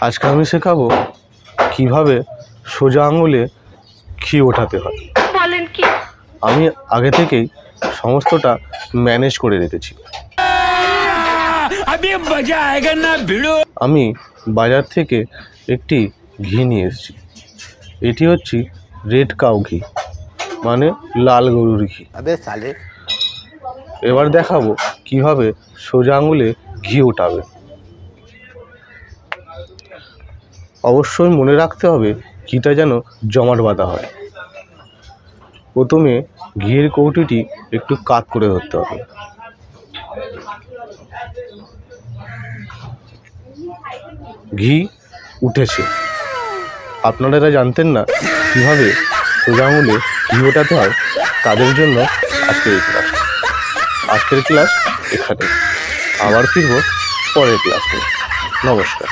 আজকে আমি শেখাবো কিভাবে সোজা আঙুলে ঘি ওঠাতে হয়। বলেন কি? আমি আগে থেকেই সমস্তটা ম্যানেজ করে রেখেছি। আমি বাজার থেকে একটি ঘি নিয়ে এসেছি। এটি হচ্ছে রেড কাউ ঘি, মানে লাল গরুর ঘি। এবার দেখাবো কিভাবে সোজা আঙুলে ঘি ওঠাবে। অবশ্যই মনে রাখতে হবে ঘিটা যেন জমাট বাঁধা হয়। প্রথমে ঘিয়ের কৌটোটি একটু কাত করে ধরতে হবে। ঘি উঠেছে। আপনারা যারা জানতেন না কীভাবে সোজা আঙুলে ঘি ওঠাতে হয়, তাদের জন্য আজকের ক্লাস এখানে। আবার ফিরব পরের ক্লাসে। নমস্কার।